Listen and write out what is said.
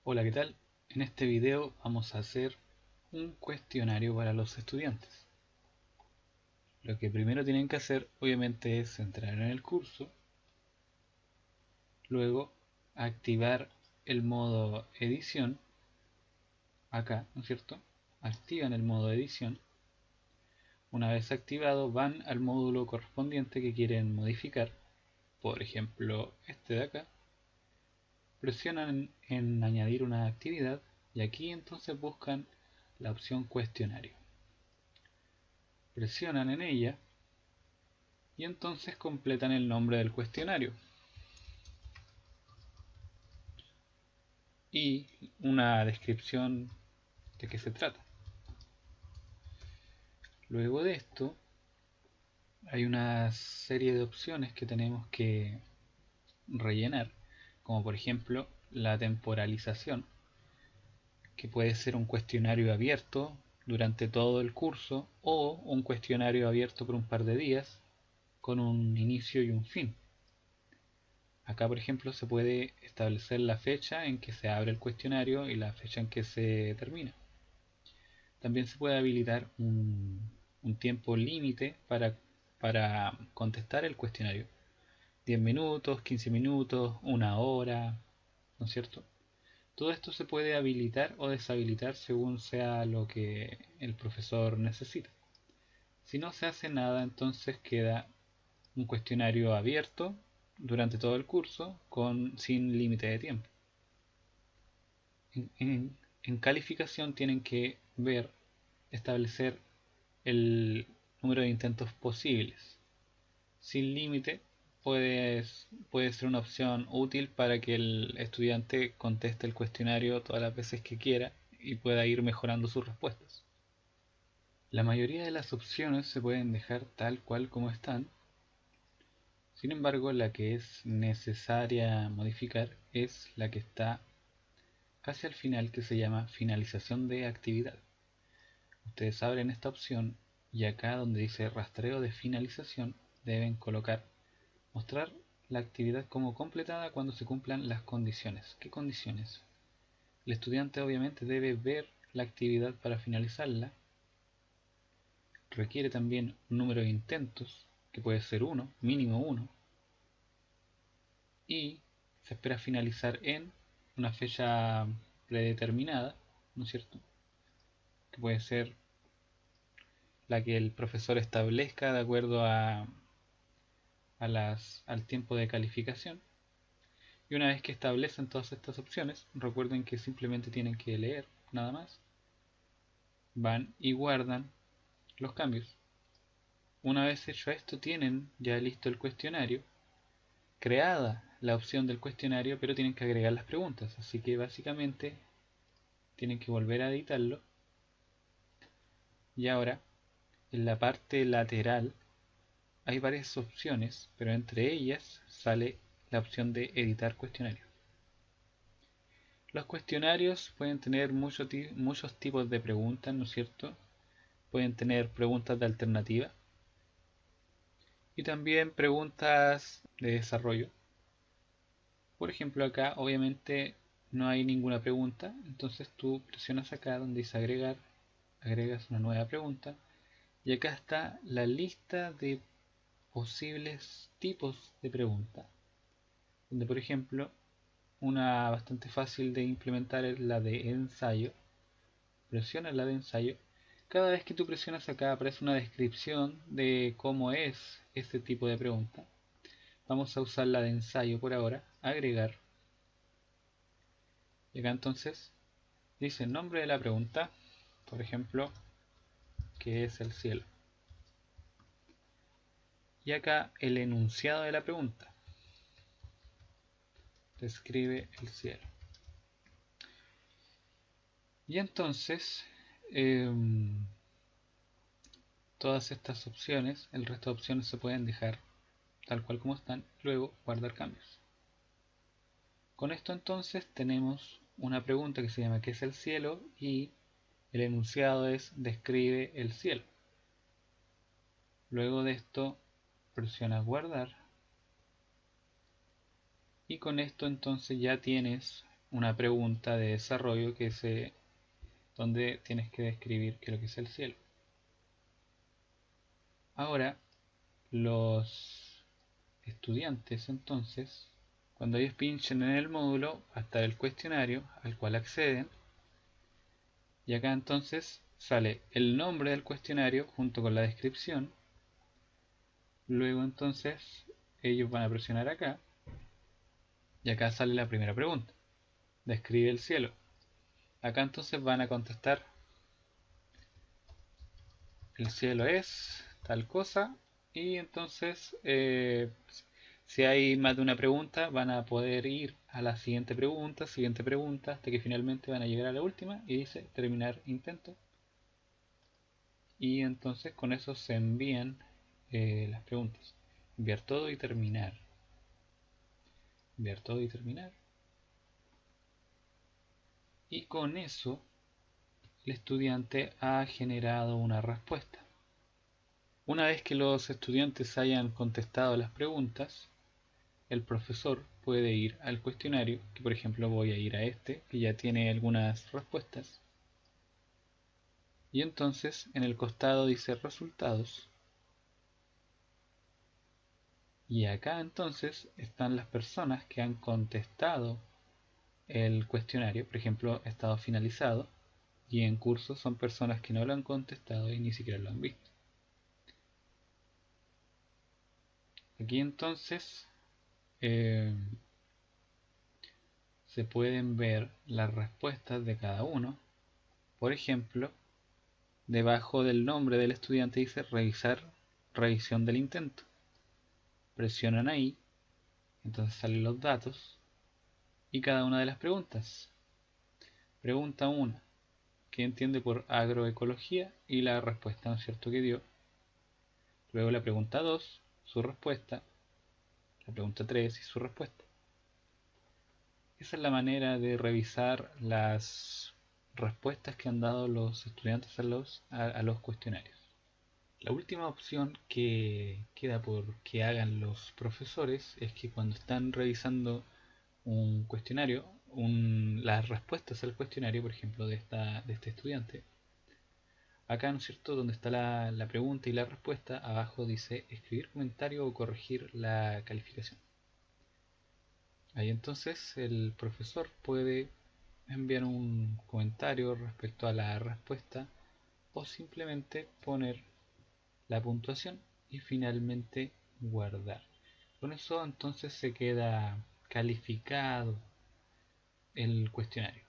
Hola, ¿qué tal? En este video vamos a hacer un cuestionario para los estudiantes. Lo que primero tienen que hacer, obviamente, es entrar en el curso, luego activar el modo edición, acá, ¿no es cierto? Activan el modo edición. Una vez activado, van al módulo correspondiente que quieren modificar, por ejemplo, este de acá. Presionan en añadir una actividad y aquí entonces buscan la opción cuestionario. Presionan en ella y entonces completan el nombre del cuestionario y una descripción de qué se trata. Luego de esto hay una serie de opciones que tenemos que rellenar, como por ejemplo la temporalización, que puede ser un cuestionario abierto durante todo el curso o un cuestionario abierto por un par de días con un inicio y un fin. Acá, por ejemplo, se puede establecer la fecha en que se abre el cuestionario y la fecha en que se termina. También se puede habilitar un tiempo límite para contestar el cuestionario. 10 minutos, 15 minutos, una hora, ¿no es cierto? Todo esto se puede habilitar o deshabilitar según sea lo que el profesor necesita. Si no se hace nada, entonces queda un cuestionario abierto durante todo el curso sin límite de tiempo. En calificación tienen que establecer el número de intentos posibles. Sin límite puede ser una opción útil para que el estudiante conteste el cuestionario todas las veces que quiera y pueda ir mejorando sus respuestas. La mayoría de las opciones se pueden dejar tal cual como están. Sin embargo, la que es necesaria modificar es la que está casi al final, que se llama finalización de actividad. Ustedes abren esta opción y acá donde dice rastreo de finalización deben colocar mostrar la actividad como completada cuando se cumplan las condiciones. ¿Qué condiciones? El estudiante obviamente debe ver la actividad para finalizarla. Requiere también un número de intentos, que puede ser uno, mínimo uno, y se espera finalizar en una fecha predeterminada, ¿no es cierto? Que puede ser la que el profesor establezca de acuerdo al tiempo de calificación. Y una vez que establecen todas estas opciones, recuerden que simplemente tienen que leer nada más, van y guardan los cambios. Una vez hecho esto, tienen ya listo el cuestionario, creada la opción del cuestionario, pero tienen que agregar las preguntas. Así que básicamente tienen que volver a editarlo. Y ahora, en la parte lateral, hay varias opciones, pero entre ellas sale la opción de editar cuestionario. Los cuestionarios pueden tener muchos tipos de preguntas, ¿no es cierto? Pueden tener preguntas de alternativa y también preguntas de desarrollo. Por ejemplo, acá obviamente no hay ninguna pregunta, entonces tú presionas acá donde dice agregar, agregas una nueva pregunta y acá está la lista de posibles tipos de preguntas, donde por ejemplo una bastante fácil de implementar es la de ensayo. Presionas la de ensayo. Cada vez que tú presionas acá aparece una descripción de cómo es este tipo de pregunta. Vamos a usar la de ensayo por ahora, agregar. Y acá entonces dice el nombre de la pregunta, por ejemplo, que es el cielo. Y acá el enunciado de la pregunta. Describe el cielo. Y entonces, todas estas opciones, el resto de opciones se pueden dejar tal cual como están, luego guardar cambios. Con esto entonces tenemos una pregunta que se llama ¿qué es el cielo? Y el enunciado es describe el cielo. Luego de esto presionas guardar y con esto entonces ya tienes una pregunta de desarrollo donde tienes que describir qué es lo que es el cielo. Ahora, los estudiantes entonces, cuando ellos pinchen en el módulo, va a estar el cuestionario al cual acceden, y acá entonces sale el nombre del cuestionario junto con la descripción. Luego entonces ellos van a presionar acá y acá sale la primera pregunta: describe el cielo. Acá entonces van a contestar: el cielo es tal cosa. Y entonces si hay más de una pregunta van a poder ir a la siguiente pregunta, hasta que finalmente van a llegar a la última y dice terminar intento. Y entonces con eso se envían las preguntas. Enviar todo y terminar. Enviar todo y terminar. Y con eso el estudiante ha generado una respuesta. Una vez que los estudiantes hayan contestado las preguntas, el profesor puede ir al cuestionario, que por ejemplo voy a ir a este, que ya tiene algunas respuestas. Y entonces en el costado dice resultados. Y acá entonces están las personas que han contestado el cuestionario. Por ejemplo, estado finalizado. Y en curso son personas que no lo han contestado y ni siquiera lo han visto. Aquí entonces se pueden ver las respuestas de cada uno. Por ejemplo, debajo del nombre del estudiante dice revisar, revisión del intento. Presionan ahí, entonces salen los datos y cada una de las preguntas. Pregunta 1: ¿qué entiende por agroecología? Y la respuesta, ¿no es cierto?, que dio. Luego la pregunta 2, su respuesta. La pregunta 3 y su respuesta. Esa es la manera de revisar las respuestas que han dado los estudiantes a los cuestionarios. La última opción que queda por que hagan los profesores es que cuando están revisando un cuestionario, las respuestas al cuestionario, por ejemplo, de este estudiante, acá, ¿no es cierto?, donde está la pregunta y la respuesta, abajo dice escribir comentario o corregir la calificación. Ahí entonces el profesor puede enviar un comentario respecto a la respuesta o simplemente poner la puntuación y finalmente guardar. Con eso entonces se queda calificado el cuestionario.